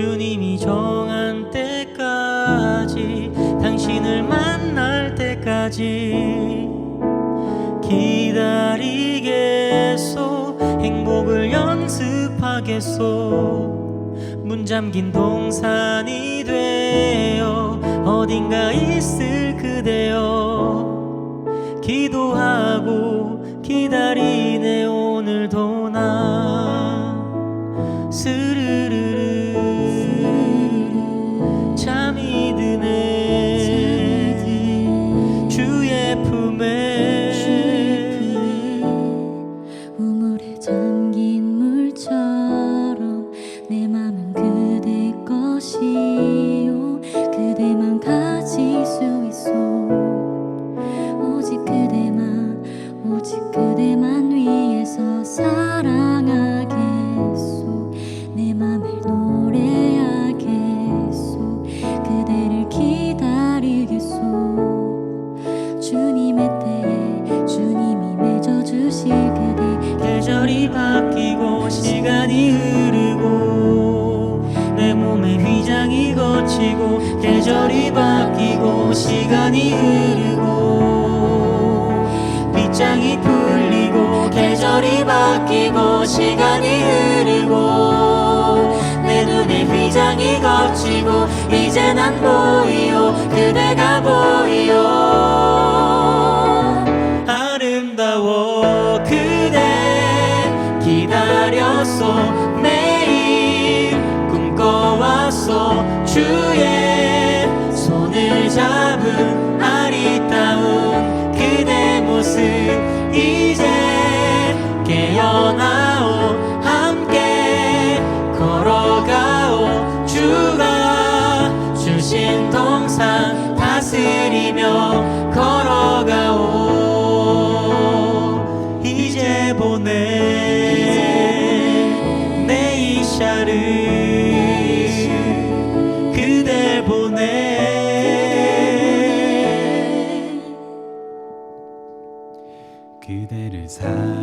주님이 정한 때까지, 당신을 만날 때까지 기다리겠소. 행복을 연습하겠소. 문 잠긴 동산이 되어 어딘가 있을 그대여. 기도하고 기다리네 오늘도 나. 스르르르 잠이 드네 주의 품에. 우물에 잠긴 물처럼 내 맘은 그대 것이요. 그대만 가질 수 있어. 오직 그대만, 오직 그대만 위해서 사랑하겠소. 내 맘을 노래하겠소. 그대를 기다리겠소. 주님의 때에 주님이 맺어주실 그대. 계절이 바뀌고 시간이 흐르고 내 몸에 휘장이 걷히고. 계절이 바뀌고 시간이 흐르고 빗장이 풀리고. 계절이 바뀌고 시간이 흐르고 내 눈에 휘장이 걷히고. 이제 난 보이요 그대가 보이요. 아름다워 그대 기다렸소. 매일 꿈꿔왔소. 주의 손을 잡은 아리따운 그대 모습 이제 깨어나오. 함께 걸어가오. 주가 주신 동산 다스리며 걸어가오. 이제 보내 내 이샤를 그댈 보내. 그대를 사랑하겠소.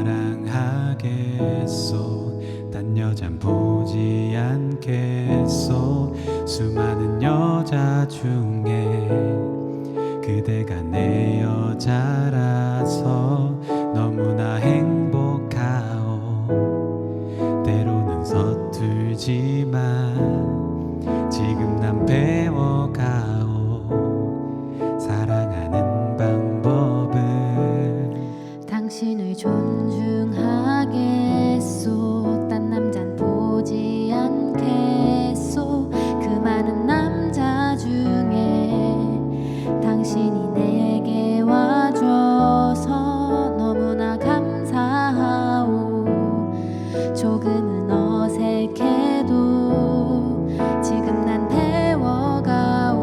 딴 여잔 보지 않겠소. 수많은 여자 중에 그대가 내 여자라서 너무나 행복하오. 때로는 서툴지만 지금 난 배워가오. 사랑하는 방법은 당신을 존중하겠소. 딴 남잔 보지 않겠소. 그 많은 남자 중에 당신이 내게 와줘서 너무나 감사하오. 조금은 어색해도 지금 난 배워가오.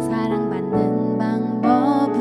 사랑받는 방법은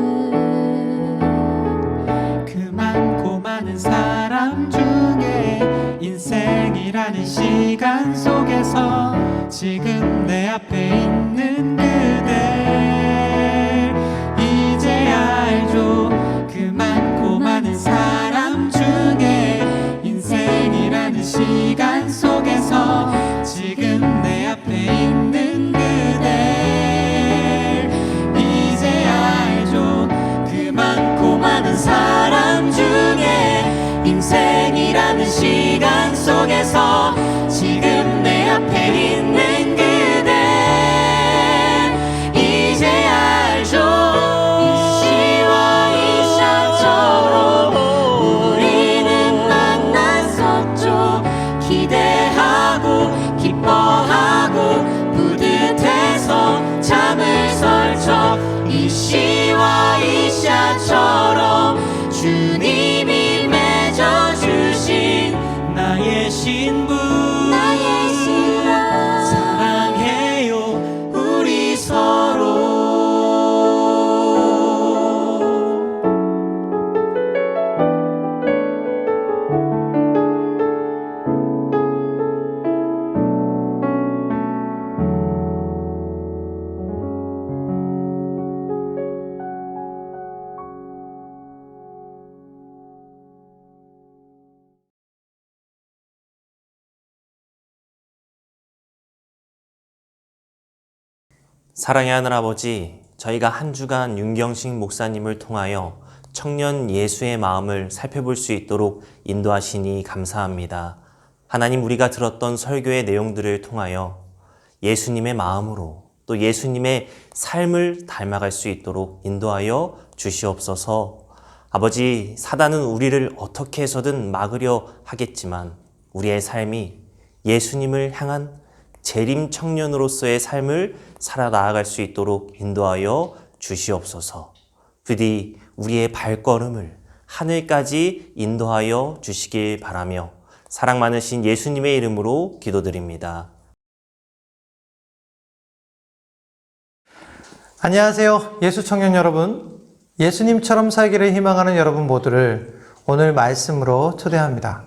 그 많고 많은 사람 중에 인생이라는 시간 속에서 지금 내 앞에 있는 그대 이제 알죠. 그 많고 많은 사람 중에 인생이라는 시간 속에서 지금 내 앞에 있는 그대 이제 알죠. 그 많고 많은 사람 중에 인생이라는 시간 속에서 지금 내 앞에 있는 그대 이제 알죠. 이시와 이샤처럼 우리는 만났었죠. 기대하고 기뻐하고 뿌듯해서 잠을 설쳐. 이시와 이샤처럼 주님이 맺어주신 나의 신부. 사랑의 하늘아버지, 저희가 한 주간 윤경식 목사님을 통하여 청년 예수의 마음을 살펴볼 수 있도록 인도하시니 감사합니다. 하나님, 우리가 들었던 설교의 내용들을 통하여 예수님의 마음으로 또 예수님의 삶을 닮아갈 수 있도록 인도하여 주시옵소서. 아버지, 사단은 우리를 어떻게 해서든 막으려 하겠지만 우리의 삶이 예수님을 향한 재림 청년으로서의 삶을 살아나갈 수 있도록 인도하여 주시옵소서. 부디 우리의 발걸음을 하늘까지 인도하여 주시길 바라며 사랑 많으신 예수님의 이름으로 기도드립니다. 안녕하세요. 예수 청년 여러분. 예수님처럼 살기를 희망하는 여러분 모두를 오늘 말씀으로 초대합니다.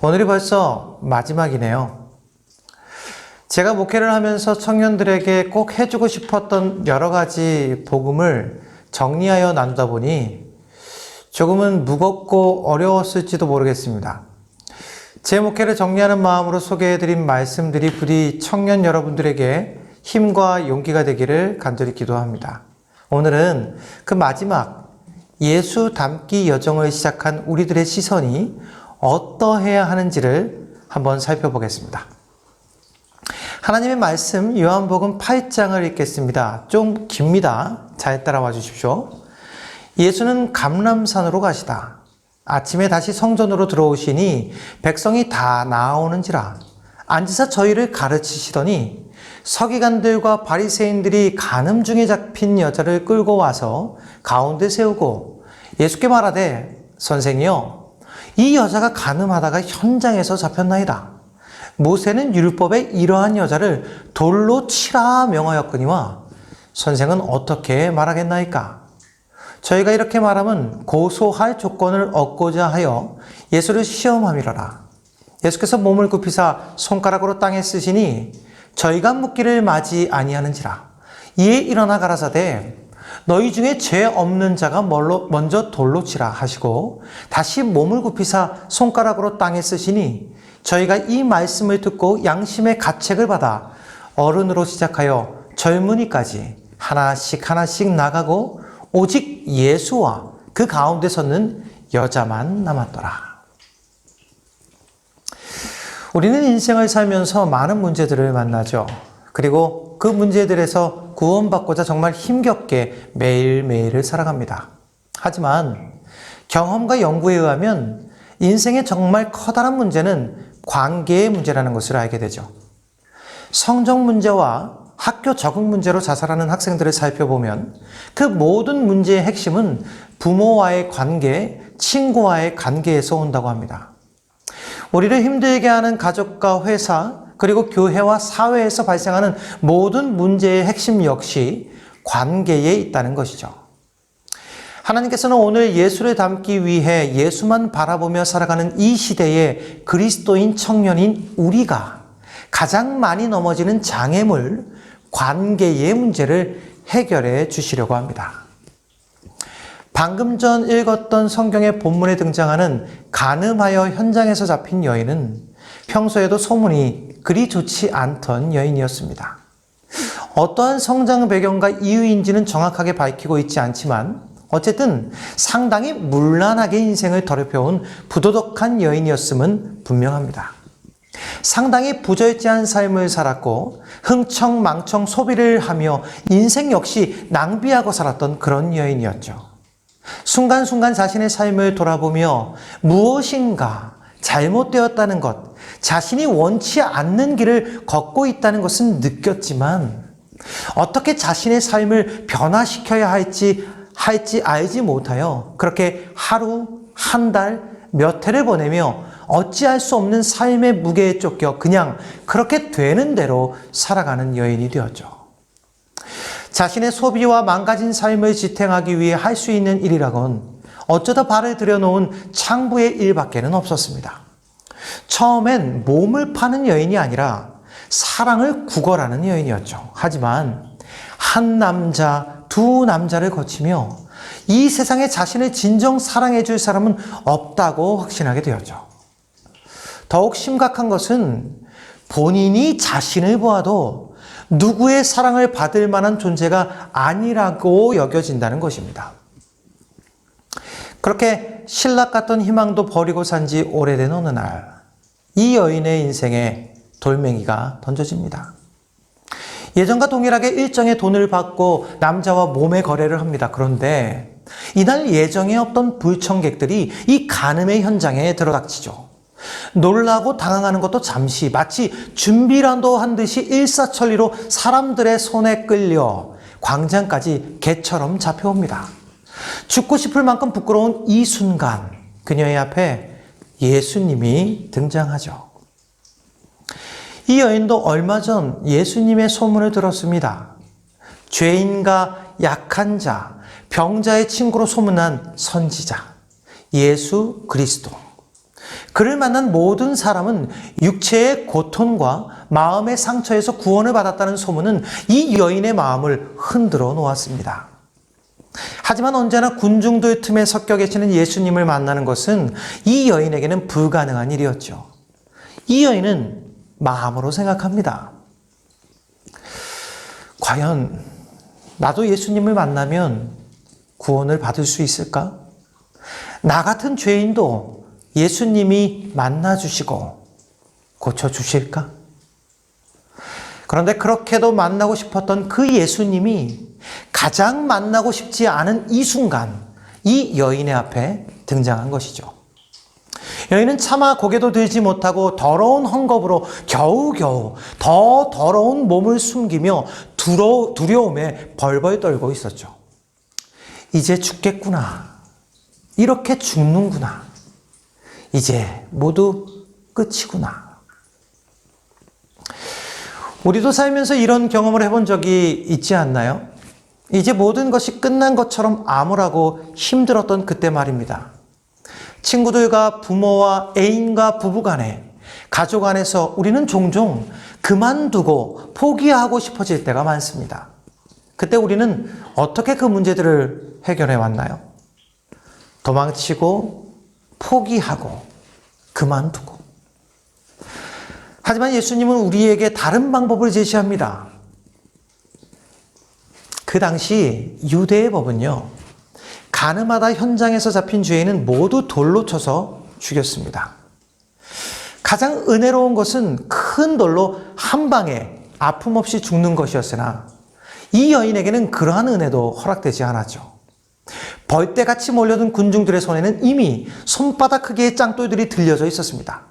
오늘이 벌써 마지막이네요. 제가 목회를 하면서 청년들에게 꼭 해주고 싶었던 여러 가지 복음을 정리하여 나누다 보니 조금은 무겁고 어려웠을지도 모르겠습니다. 제 목회를 정리하는 마음으로 소개해드린 말씀들이 부디 청년 여러분들에게 힘과 용기가 되기를 간절히 기도합니다. 오늘은 그 마지막 예수 닮기 여정을 시작한 우리들의 시선이 어떠해야 하는지를 한번 살펴보겠습니다. 하나님의 말씀 요한복음 8장을 읽겠습니다. 좀 깁니다. 잘 따라와 주십시오. 예수는 감람산으로 가시다. 아침에 다시 성전으로 들어오시니 백성이 다 나아오는지라. 앉으사 저희를 가르치시더니 서기관들과 바리새인들이 간음 중에 잡힌 여자를 끌고 와서 가운데 세우고 예수께 말하되, 선생이여, 이 여자가 간음하다가 현장에서 잡혔나이다. 모세는 율법에 이러한 여자를 돌로 치라 명하였거니와 선생은 어떻게 말하겠나이까? 저희가 이렇게 말하면 고소할 조건을 얻고자 하여 예수를 시험함이로라. 예수께서 몸을 굽히사 손가락으로 땅에 쓰시니 저희가 묻기를 마지 아니하는지라. 이에 일어나 가라사대, 너희 중에 죄 없는 자가 먼저 돌로 치라 하시고 다시 몸을 굽히사 손가락으로 땅에 쓰시니 저희가 이 말씀을 듣고 양심의 가책을 받아 어른으로 시작하여 젊은이까지 하나씩 하나씩 나가고 오직 예수와 그 가운데 섰는 여자만 남았더라. 우리는 인생을 살면서 많은 문제들을 만나죠. 그리고 그 문제들에서 구원받고자 정말 힘겹게 매일매일을 살아갑니다. 하지만 경험과 연구에 의하면 인생의 정말 커다란 문제는 관계의 문제라는 것을 알게 되죠. 성적 문제와 학교 적응 문제로 자살하는 학생들을 살펴보면 그 모든 문제의 핵심은 부모와의 관계, 친구와의 관계에서 온다고 합니다. 우리를 힘들게 하는 가족과 회사, 그리고 교회와 사회에서 발생하는 모든 문제의 핵심 역시 관계에 있다는 것이죠. 하나님께서는 오늘 예수를 닮기 위해 예수만 바라보며 살아가는 이 시대의 그리스도인 청년인 우리가 가장 많이 넘어지는 장애물, 관계의 문제를 해결해 주시려고 합니다. 방금 전 읽었던 성경의 본문에 등장하는 간음하여 현장에서 잡힌 여인은 평소에도 소문이 그리 좋지 않던 여인이었습니다. 어떠한 성장 배경과 이유인지는 정확하게 밝히고 있지 않지만 어쨌든 상당히 문란하게 인생을 더럽혀온 부도덕한 여인이었음은 분명합니다. 상당히 부절제한 삶을 살았고 흥청망청 소비를 하며 인생 역시 낭비하고 살았던 그런 여인이었죠. 순간순간 자신의 삶을 돌아보며 무엇인가 잘못되었다는 것, 자신이 원치 않는 길을 걷고 있다는 것은 느꼈지만 어떻게 자신의 삶을 변화시켜야 할지 알지 못하여 그렇게 하루, 한 달, 몇 해를 보내며 어찌할 수 없는 삶의 무게에 쫓겨 그냥 그렇게 되는 대로 살아가는 여인이 되었죠. 자신의 소비와 망가진 삶을 지탱하기 위해 할 수 있는 일이라곤 어쩌다 발을 들여놓은 창부의 일밖에는 없었습니다. 처음엔 몸을 파는 여인이 아니라 사랑을 구걸하는 여인이었죠. 하지만 한 남자, 두 남자를 거치며 이 세상에 자신을 진정 사랑해 줄 사람은 없다고 확신하게 되었죠. 더욱 심각한 것은 본인이 자신을 보아도 누구의 사랑을 받을 만한 존재가 아니라고 여겨진다는 것입니다. 그렇게 신락 같던 희망도 버리고 산 지 오래된 어느 날, 이 여인의 인생에 돌멩이가 던져집니다. 예전과 동일하게 일정의 돈을 받고 남자와 몸의 거래를 합니다. 그런데 이날 예정에 없던 불청객들이 이 간음의 현장에 들어닥치죠. 놀라고 당황하는 것도 잠시, 마치 준비라도 한 듯이 일사천리로 사람들의 손에 끌려 광장까지 개처럼 잡혀옵니다. 죽고 싶을 만큼 부끄러운 이 순간, 그녀의 앞에 예수님이 등장하죠. 이 여인도 얼마 전 예수님의 소문을 들었습니다. 죄인과 약한 자, 병자의 친구로 소문난 선지자, 예수 그리스도. 그를 만난 모든 사람은 육체의 고통과 마음의 상처에서 구원을 받았다는 소문은 이 여인의 마음을 흔들어 놓았습니다. 하지만 언제나 군중들 틈에 섞여 계시는 예수님을 만나는 것은 이 여인에게는 불가능한 일이었죠. 이 여인은 마음으로 생각합니다. 과연 나도 예수님을 만나면 구원을 받을 수 있을까? 나 같은 죄인도 예수님이 만나주시고 고쳐주실까? 그런데 그렇게도 만나고 싶었던 그 예수님이 가장 만나고 싶지 않은 이 순간, 이 여인의 앞에 등장한 것이죠. 여인은 차마 고개도 들지 못하고 더러운 헝겊으로 겨우겨우 더 더러운 몸을 숨기며 두려움에 벌벌 떨고 있었죠. 이제 죽겠구나. 이렇게 죽는구나. 이제 모두 끝이구나. 우리도 살면서 이런 경험을 해본 적이 있지 않나요? 이제 모든 것이 끝난 것처럼 암울하고 힘들었던 그때 말입니다. 친구들과 부모와 애인과 부부간에, 가족 안에서 우리는 종종 그만두고 포기하고 싶어질 때가 많습니다. 그때 우리는 어떻게 그 문제들을 해결해 왔나요? 도망치고, 포기하고, 그만두고. 하지만 예수님은 우리에게 다른 방법을 제시합니다. 그 당시 유대의 법은요, 간음하다 현장에서 잡힌 죄인은 모두 돌로 쳐서 죽였습니다. 가장 은혜로운 것은 큰 돌로 한 방에 아픔 없이 죽는 것이었으나 이 여인에게는 그러한 은혜도 허락되지 않았죠. 벌떼같이 몰려든 군중들의 손에는 이미 손바닥 크기의 짱돌들이 들려져 있었습니다.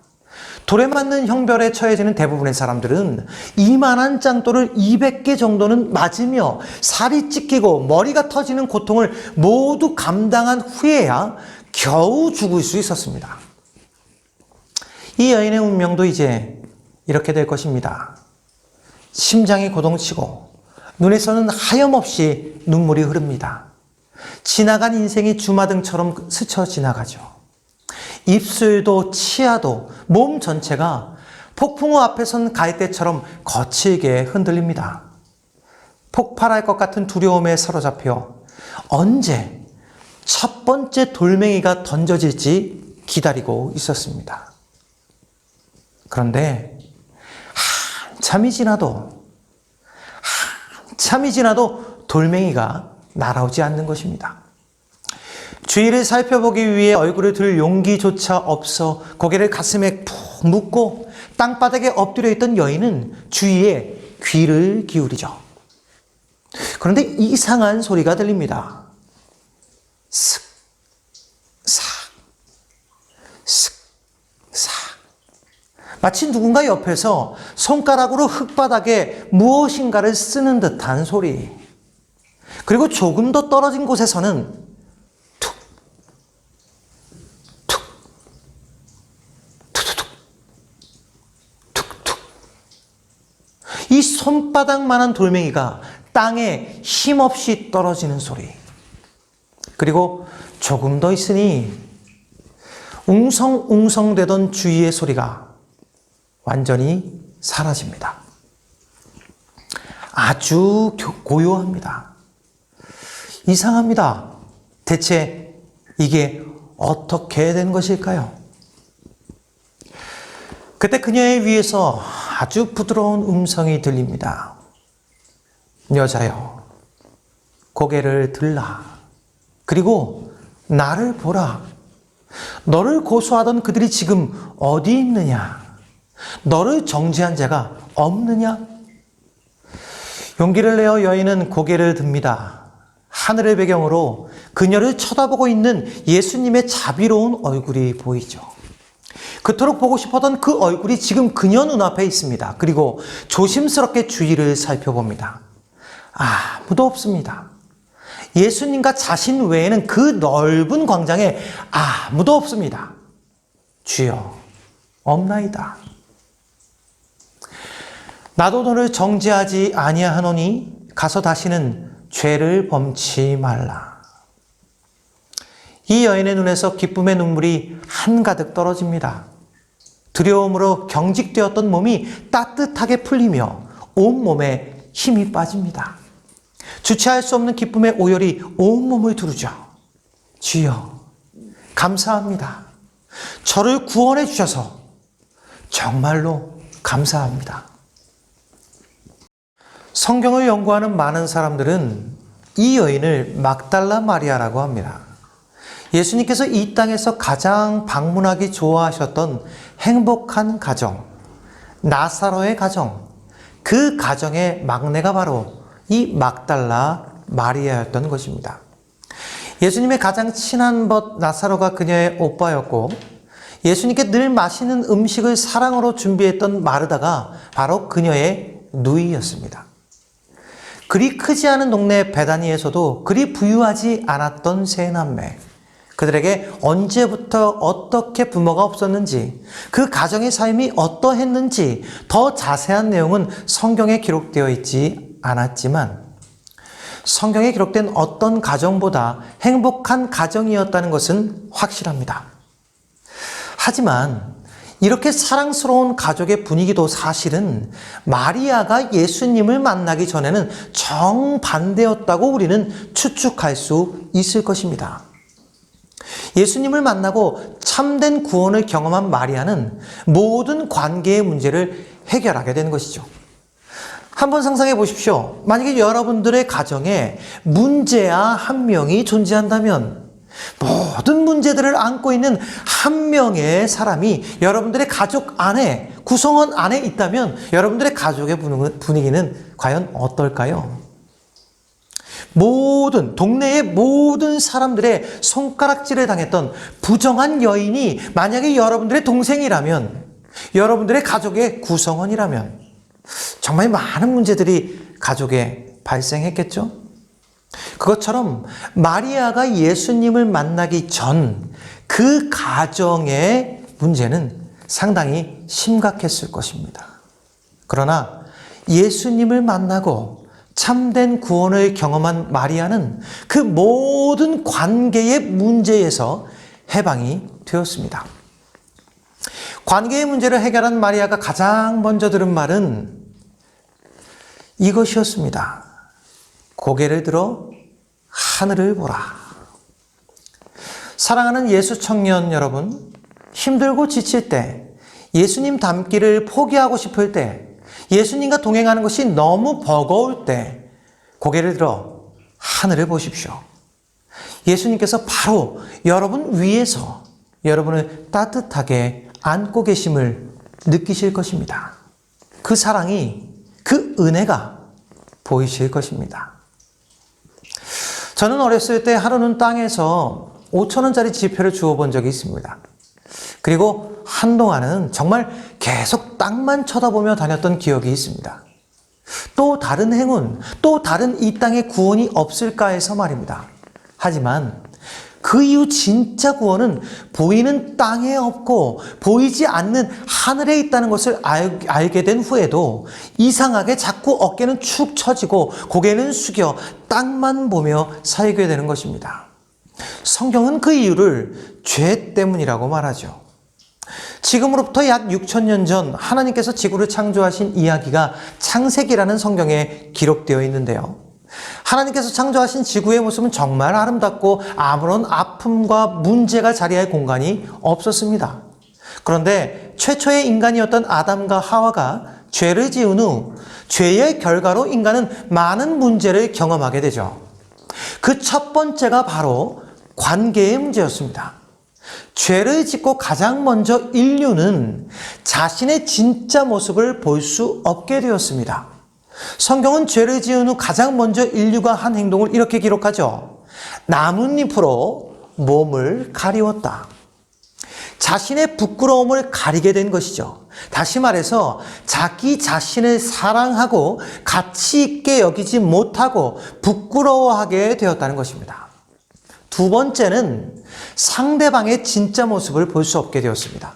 돌에 맞는 형벌에 처해지는 대부분의 사람들은 이만한 짱돌을 200개 정도는 맞으며 살이 찢기고 머리가 터지는 고통을 모두 감당한 후에야 겨우 죽을 수 있었습니다. 이 여인의 운명도 이제 이렇게 될 것입니다. 심장이 고동치고 눈에서는 하염없이 눈물이 흐릅니다. 지나간 인생이 주마등처럼 스쳐 지나가죠. 입술도 치아도 몸 전체가 폭풍우 앞에 선 갈대처럼 거칠게 흔들립니다. 폭발할 것 같은 두려움에 사로잡혀 언제 첫 번째 돌멩이가 던져질지 기다리고 있었습니다. 그런데 한참이 지나도 돌멩이가 날아오지 않는 것입니다. 주위를 살펴보기 위해 얼굴을 들 용기조차 없어 고개를 가슴에 푹 묻고 땅바닥에 엎드려 있던 여인은 주위에 귀를 기울이죠. 그런데 이상한 소리가 들립니다. 슥, 삭, 슥, 삭. 마치 누군가 옆에서 손가락으로 흙바닥에 무엇인가를 쓰는 듯한 소리. 그리고 조금 더 떨어진 곳에서는 이 손바닥만한 돌멩이가 땅에 힘없이 떨어지는 소리. 그리고 조금 더 있으니 웅성웅성대던 주위의 소리가 완전히 사라집니다. 아주 고요합니다. 이상합니다. 대체 이게 어떻게 된 것일까요? 그때 그녀의 위에서 아주 부드러운 음성이 들립니다. 여자여, 고개를 들라. 그리고 나를 보라. 너를 고소하던 그들이 지금 어디 있느냐? 너를 정죄한 자가 없느냐? 용기를 내어 여인은 고개를 듭니다. 하늘의 배경으로 그녀를 쳐다보고 있는 예수님의 자비로운 얼굴이 보이죠. 그토록 보고 싶었던 그 얼굴이 지금 그녀 눈앞에 있습니다. 그리고 조심스럽게 주위를 살펴봅니다. 아무도 없습니다. 예수님과 자신 외에는 그 넓은 광장에 아무도 없습니다. 주여, 없나이다. 나도 너를 정죄하지 아니하노니 가서 다시는 죄를 범치 말라. 이 여인의 눈에서 기쁨의 눈물이 한가득 떨어집니다. 두려움으로 경직되었던 몸이 따뜻하게 풀리며 온몸에 힘이 빠집니다. 주체할 수 없는 기쁨의 오열이 온몸을 두르죠. 주여, 감사합니다. 저를 구원해 주셔서 정말로 감사합니다. 성경을 연구하는 많은 사람들은 이 여인을 막달라 마리아라고 합니다. 예수님께서 이 땅에서 가장 방문하기 좋아하셨던 행복한 가정, 나사로의 가정, 그 가정의 막내가 바로 이 막달라 마리아였던 것입니다. 예수님의 가장 친한 벗 나사로가 그녀의 오빠였고, 예수님께 늘 맛있는 음식을 사랑으로 준비했던 마르다가 바로 그녀의 누이였습니다. 그리 크지 않은 동네 베다니에서도 그리 부유하지 않았던 세 남매, 그들에게 언제부터 어떻게 부모가 없었는지, 그 가정의 삶이 어떠했는지 더 자세한 내용은 성경에 기록되어 있지 않았지만, 성경에 기록된 어떤 가정보다 행복한 가정이었다는 것은 확실합니다. 하지만 이렇게 사랑스러운 가족의 분위기도 사실은 마리아가 예수님을 만나기 전에는 정반대였다고 우리는 추측할 수 있을 것입니다. 예수님을 만나고 참된 구원을 경험한 마리아는 모든 관계의 문제를 해결하게 된 것이죠. 한번 상상해 보십시오. 만약에 여러분들의 가정에 문제아 한 명이 존재한다면, 모든 문제들을 안고 있는 한 명의 사람이 여러분들의 가족 안에, 구성원 안에 있다면 여러분들의 가족의 분위기는 과연 어떨까요? 동네의 모든 사람들의 손가락질을 당했던 부정한 여인이 만약에 여러분들의 동생이라면, 여러분들의 가족의 구성원이라면 정말 많은 문제들이 가족에 발생했겠죠? 그것처럼 마리아가 예수님을 만나기 전 그 가정의 문제는 상당히 심각했을 것입니다. 그러나 예수님을 만나고 참된 구원을 경험한 마리아는 그 모든 관계의 문제에서 해방이 되었습니다. 관계의 문제를 해결한 마리아가 가장 먼저 들은 말은 이것이었습니다. 고개를 들어 하늘을 보라. 사랑하는 예수 청년 여러분, 힘들고 지칠 때, 예수님 닮기를 포기하고 싶을 때, 예수님과 동행하는 것이 너무 버거울 때 고개를 들어 하늘을 보십시오. 예수님께서 바로 여러분 위에서 여러분을 따뜻하게 안고 계심을 느끼실 것입니다. 그 사랑이, 그 은혜가 보이실 것입니다. 저는 어렸을 때 하루는 땅에서 5,000원짜리 지폐를 주워 본 적이 있습니다. 그리고 한동안은 정말 계속 땅만 쳐다보며 다녔던 기억이 있습니다. 또 다른 행운, 또 다른 이 땅의 구원이 없을까 해서 말입니다. 하지만 그 이후 진짜 구원은 보이는 땅에 없고 보이지 않는 하늘에 있다는 것을 알게 된 후에도 이상하게 자꾸 어깨는 축 처지고 고개는 숙여 땅만 보며 살게 되는 것입니다. 성경은 그 이유를 죄 때문이라고 말하죠. 지금으로부터 약 6,000년 전 하나님께서 지구를 창조하신 이야기가 창세기라는 성경에 기록되어 있는데요. 하나님께서 창조하신 지구의 모습은 정말 아름답고 아무런 아픔과 문제가 자리할 공간이 없었습니다. 그런데 최초의 인간이었던 아담과 하와가 죄를 지은 후 죄의 결과로 인간은 많은 문제를 경험하게 되죠. 그 첫 번째가 바로 관계의 문제였습니다. 죄를 짓고 가장 먼저 인류는 자신의 진짜 모습을 볼 수 없게 되었습니다. 성경은 죄를 지은 후 가장 먼저 인류가 한 행동을 이렇게 기록하죠. 나뭇잎으로 몸을 가리웠다. 자신의 부끄러움을 가리게 된 것이죠. 다시 말해서 자기 자신을 사랑하고 가치 있게 여기지 못하고 부끄러워하게 되었다는 것입니다. 두 번째는 상대방의 진짜 모습을 볼 수 없게 되었습니다.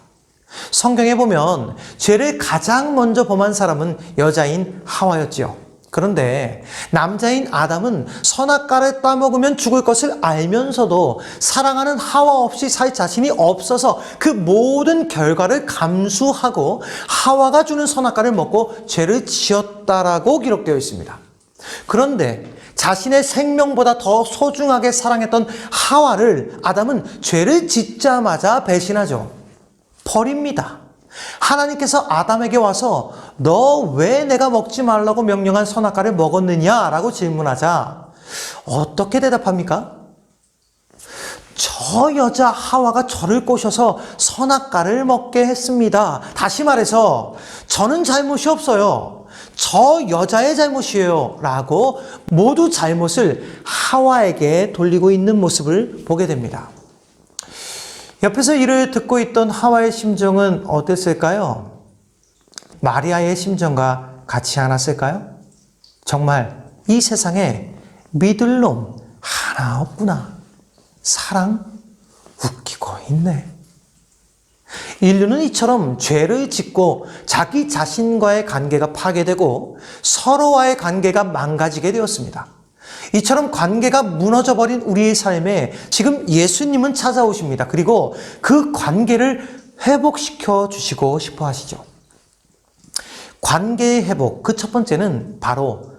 성경에 보면 죄를 가장 먼저 범한 사람은 여자인 하와였지요. 그런데 남자인 아담은 선악과를 따먹으면 죽을 것을 알면서도 사랑하는 하와 없이 살 자신이 없어서 그 모든 결과를 감수하고 하와가 주는 선악과를 먹고 죄를 지었다라고 기록되어 있습니다. 그런데 자신의 생명보다 더 소중하게 사랑했던 하와를 아담은 죄를 짓자마자 배신하죠. 버립니다. 하나님께서 아담에게 와서 너 왜 내가 먹지 말라고 명령한 선악과를 먹었느냐라고 질문하자 어떻게 대답합니까? 저 여자 하와가 저를 꼬셔서 선악과를 먹게 했습니다. 다시 말해서 저는 잘못이 없어요. 저 여자의 잘못이에요. 라고 모두 잘못을 하와에게 돌리고 있는 모습을 보게 됩니다. 옆에서 이를 듣고 있던 하와의 심정은 어땠을까요? 마리아의 심정과 같지 않았을까요? 정말 이 세상에 믿을 놈 하나 없구나. 사랑 웃기고 있네. 인류는 이처럼 죄를 짓고 자기 자신과의 관계가 파괴되고 서로와의 관계가 망가지게 되었습니다. 이처럼 관계가 무너져버린 우리의 삶에 지금 예수님은 찾아오십니다. 그리고 그 관계를 회복시켜 주시고 싶어 하시죠. 관계의 회복, 그 첫 번째는 바로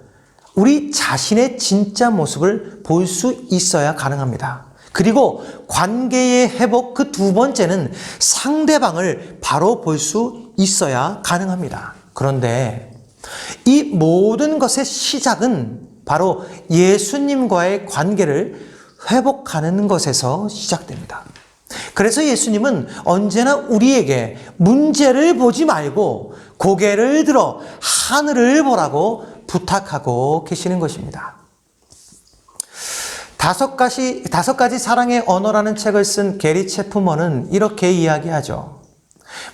우리 자신의 진짜 모습을 볼 수 있어야 가능합니다. 그리고 관계의 회복, 그 두 번째는 상대방을 바로 볼 수 있어야 가능합니다. 그런데 이 모든 것의 시작은 바로 예수님과의 관계를 회복하는 것에서 시작됩니다. 그래서 예수님은 언제나 우리에게 문제를 보지 말고 고개를 들어 하늘을 보라고 부탁하고 계시는 것입니다. 다섯 가지 사랑의 언어라는 책을 쓴 게리 체프먼은 이렇게 이야기하죠.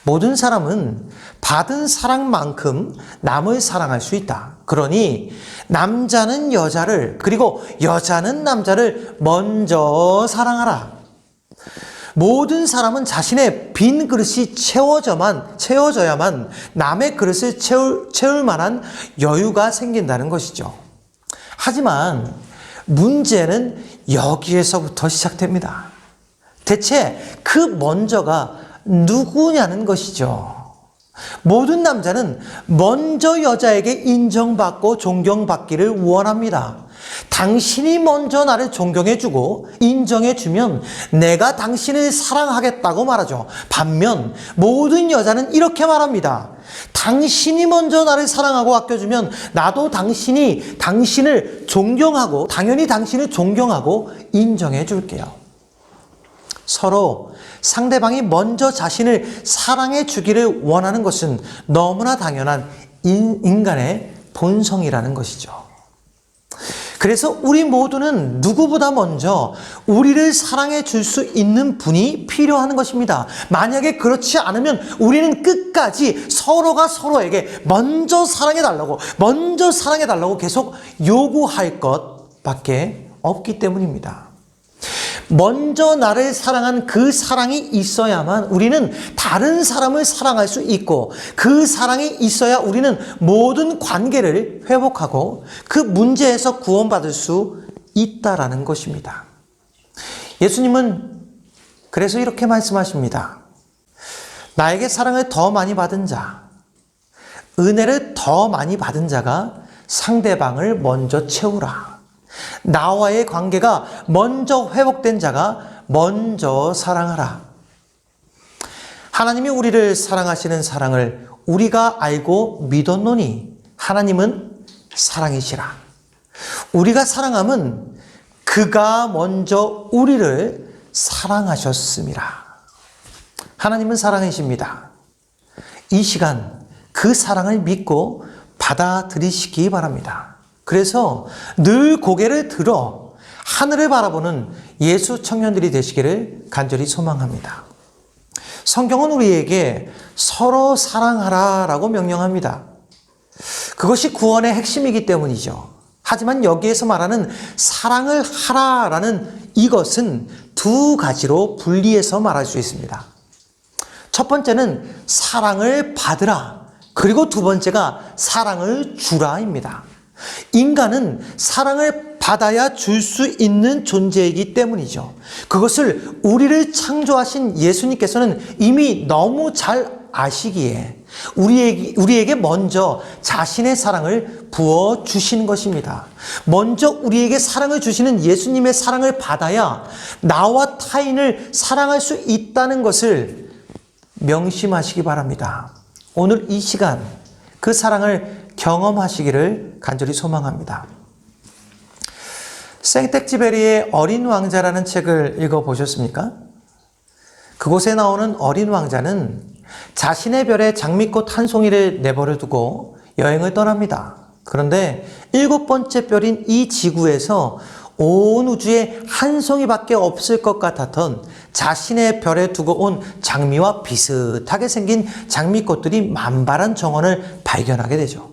모든 사람은 받은 사랑만큼 남을 사랑할 수 있다. 그러니 남자는 여자를 그리고 여자는 남자를 먼저 사랑하라. 모든 사람은 자신의 빈 그릇이 채워져야만 남의 그릇을 채울 만한 여유가 생긴다는 것이죠. 하지만 문제는 여기에서부터 시작됩니다. 대체 그 먼저가 누구냐는 것이죠. 모든 남자는 먼저 여자에게 인정받고 존경받기를 원합니다. 당신이 먼저 나를 존경해주고 인정해주면 내가 당신을 사랑하겠다고 말하죠. 반면 모든 여자는 이렇게 말합니다. 당신이 먼저 나를 사랑하고 아껴주면 나도 당신을 존경하고 당연히 당신을 존경하고 인정해줄게요. 서로 상대방이 먼저 자신을 사랑해 주기를 원하는 것은 너무나 당연한 인간의 본성이라는 것이죠. 그래서 우리 모두는 누구보다 먼저 우리를 사랑해 줄 수 있는 분이 필요한 것입니다. 만약에 그렇지 않으면 우리는 끝까지 서로가 서로에게 먼저 사랑해 달라고 계속 요구할 것밖에 없기 때문입니다. 먼저 나를 사랑한 그 사랑이 있어야만 우리는 다른 사람을 사랑할 수 있고 그 사랑이 있어야 우리는 모든 관계를 회복하고 그 문제에서 구원받을 수 있다라는 것입니다. 예수님은 그래서 이렇게 말씀하십니다. 나에게 사랑을 더 많이 받은 자, 은혜를 더 많이 받은 자가 상대방을 먼저 채우라. 나와의 관계가 먼저 회복된 자가 먼저 사랑하라. 하나님이 우리를 사랑하시는 사랑을 우리가 알고 믿었노니 하나님은 사랑이시라. 우리가 사랑함은 그가 먼저 우리를 사랑하셨습니다. 하나님은 사랑이십니다. 이 시간 그 사랑을 믿고 받아들이시기 바랍니다. 그래서 늘 고개를 들어 하늘을 바라보는 예수 청년들이 되시기를 간절히 소망합니다. 성경은 우리에게 서로 사랑하라 라고 명령합니다. 그것이 구원의 핵심이기 때문이죠. 하지만 여기에서 말하는 사랑을 하라라는 이것은 두 가지로 분리해서 말할 수 있습니다. 첫 번째는 사랑을 받으라. 그리고 두 번째가 사랑을 주라입니다. 인간은 사랑을 받아야 줄 수 있는 존재이기 때문이죠. 그것을 우리를 창조하신 예수님께서는 이미 너무 잘 아시기에 우리에게 먼저 자신의 사랑을 부어주신 것입니다. 먼저 우리에게 사랑을 주시는 예수님의 사랑을 받아야 나와 타인을 사랑할 수 있다는 것을 명심하시기 바랍니다. 오늘 이 시간 그 사랑을 경험하시기를 간절히 소망합니다. 생텍쥐베리의 어린 왕자라는 책을 읽어보셨습니까? 그곳에 나오는 어린 왕자는 자신의 별에 장미꽃 한 송이를 내버려 두고 여행을 떠납니다. 그런데 7번째 별인 이 지구에서 온 우주에 한 송이밖에 없을 것 같았던 자신의 별에 두고 온 장미와 비슷하게 생긴 장미꽃들이 만발한 정원을 발견하게 되죠.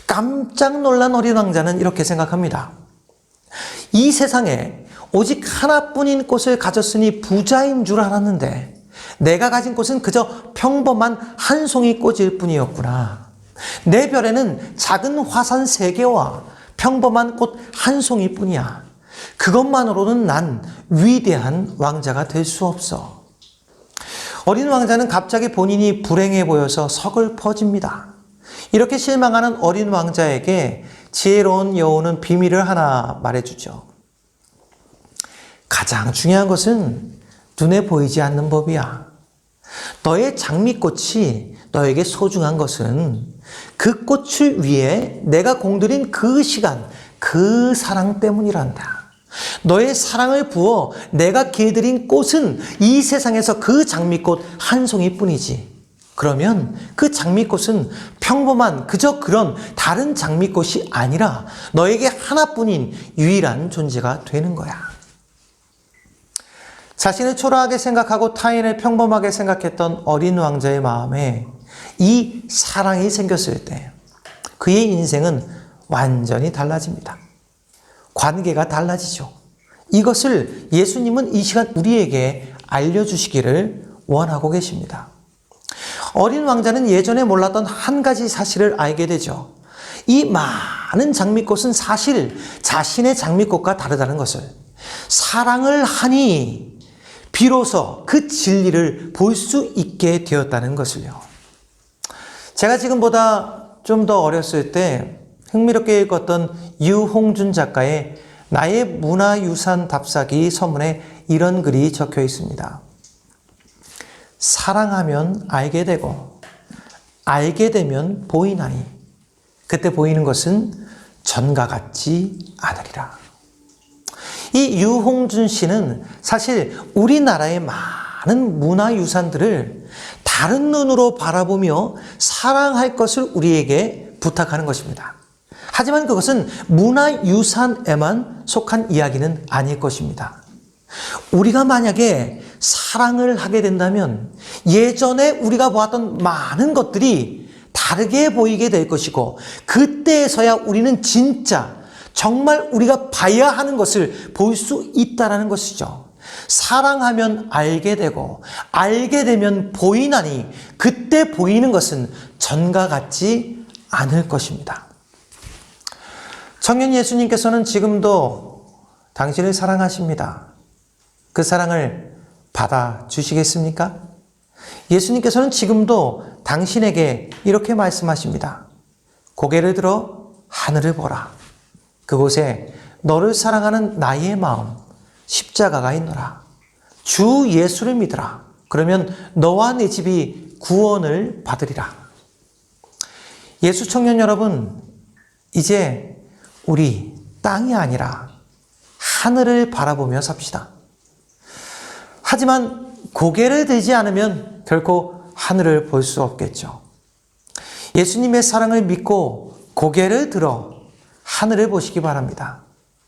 깜짝 놀란 어린 왕자는 이렇게 생각합니다. 이 세상에 오직 하나뿐인 꽃을 가졌으니 부자인 줄 알았는데 내가 가진 꽃은 그저 평범한 한 송이 꽃일 뿐이었구나. 내 별에는 작은 화산 3개와 평범한 꽃 한 송이뿐이야. 그것만으로는 난 위대한 왕자가 될 수 없어. 어린 왕자는 갑자기 본인이 불행해 보여서 서글퍼집니다. 이렇게 실망하는 어린 왕자에게 지혜로운 여우는 비밀을 하나 말해주죠. 가장 중요한 것은 눈에 보이지 않는 법이야. 너의 장미꽃이 너에게 소중한 것은 그 꽃을 위해 내가 공들인 그 시간, 그 사랑 때문이란다. 너의 사랑을 부어 내가 길들인 꽃은 이 세상에서 그 장미꽃 한 송이뿐이지. 그러면 그 장미꽃은 평범한 그저 그런 다른 장미꽃이 아니라 너에게 하나뿐인 유일한 존재가 되는 거야. 자신을 초라하게 생각하고 타인을 평범하게 생각했던 어린 왕자의 마음에 이 사랑이 생겼을 때 그의 인생은 완전히 달라집니다. 관계가 달라지죠. 이것을 예수님은 이 시간 우리에게 알려주시기를 원하고 계십니다. 어린 왕자는 예전에 몰랐던 한 가지 사실을 알게 되죠. 이 많은 장미꽃은 사실 자신의 장미꽃과 다르다는 것을, 사랑을 하니 비로소 그 진리를 볼 수 있게 되었다는 것을요. 제가 지금보다 좀 더 어렸을 때 흥미롭게 읽었던 유홍준 작가의 나의 문화유산 답사기 서문에 이런 글이 적혀 있습니다. 사랑하면 알게 되고 알게 되면 보이나니 그때 보이는 것은 전과 같지 않으리라. 이 유홍준 씨는 사실 우리나라의 많은 문화유산들을 다른 눈으로 바라보며 사랑할 것을 우리에게 부탁하는 것입니다. 하지만 그것은 문화유산에만 속한 이야기는 아닐 것입니다. 우리가 만약에 사랑을 하게 된다면 예전에 우리가 보았던 많은 것들이 다르게 보이게 될 것이고 그때에서야 우리는 진짜 정말 우리가 봐야 하는 것을 볼 수 있다는 것이죠. 사랑하면 알게 되고 알게 되면 보이나니 그때 보이는 것은 전과 같지 않을 것입니다. 청년 예수님께서는 지금도 당신을 사랑하십니다. 그 사랑을 받아주시겠습니까? 예수님께서는 지금도 당신에게 이렇게 말씀하십니다. 고개를 들어 하늘을 보라. 그곳에 너를 사랑하는 나의 마음, 십자가가 있노라. 주 예수를 믿으라. 그러면 너와 내 집이 구원을 받으리라. 예수 청년 여러분, 이제 우리 땅이 아니라 하늘을 바라보며 삽시다. 하지만 고개를 들지 않으면 결코 하늘을 볼 수 없겠죠. 예수님의 사랑을 믿고 고개를 들어 하늘을 보시기 바랍니다.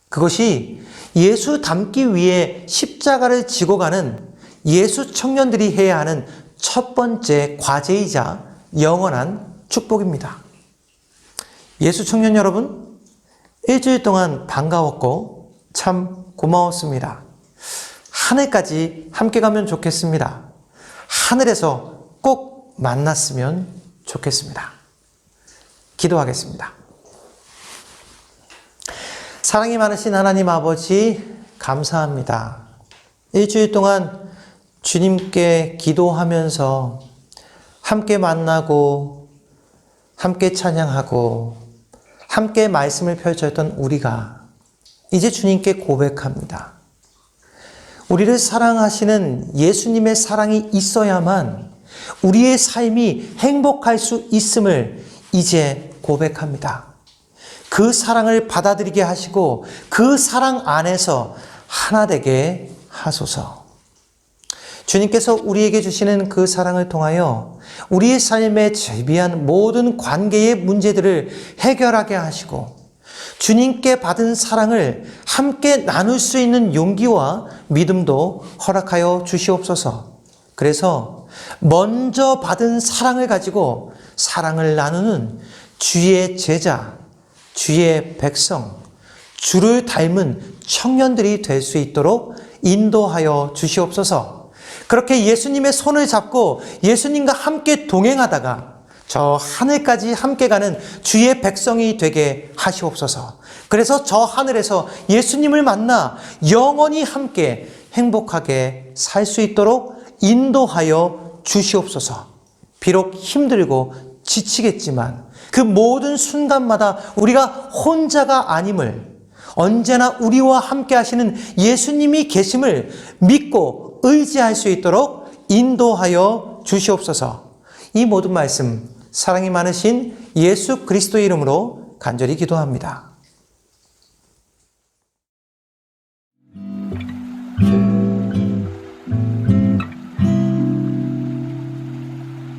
그것이 예수 닮기 위해 십자가를 지고 가는 예수 청년들이 해야 하는 첫 번째 과제이자 영원한 축복입니다. 예수 청년 여러분, 일주일 동안 반가웠고 참 고마웠습니다. 하늘까지 함께 가면 좋겠습니다. 하늘에서 꼭 만났으면 좋겠습니다. 기도하겠습니다. 사랑이 많으신 하나님 아버지, 감사합니다. 일주일 동안 주님께 기도하면서 함께 만나고 함께 찬양하고 함께 말씀을 펼쳤던 우리가 이제 주님께 고백합니다. 우리를 사랑하시는 예수님의 사랑이 있어야만 우리의 삶이 행복할 수 있음을 이제 고백합니다. 그 사랑을 받아들이게 하시고 그 사랑 안에서 하나 되게 하소서. 주님께서 우리에게 주시는 그 사랑을 통하여 우리의 삶에 절비한 모든 관계의 문제들을 해결하게 하시고 주님께 받은 사랑을 함께 나눌 수 있는 용기와 믿음도 허락하여 주시옵소서. 그래서 먼저 받은 사랑을 가지고 사랑을 나누는 주의 제자, 주의 백성, 주를 닮은 청년들이 될 수 있도록 인도하여 주시옵소서. 그렇게 예수님의 손을 잡고 예수님과 함께 동행하다가 저 하늘까지 함께 가는 주의 백성이 되게 하시옵소서. 그래서 저 하늘에서 예수님을 만나 영원히 함께 행복하게 살 수 있도록 인도하여 주시옵소서. 비록 힘들고 지치겠지만 그 모든 순간마다 우리가 혼자가 아님을, 언제나 우리와 함께 하시는 예수님이 계심을 믿고 의지할 수 있도록 인도하여 주시옵소서. 이 모든 말씀 사랑이 많으신 예수 그리스도의 이름으로 간절히 기도합니다.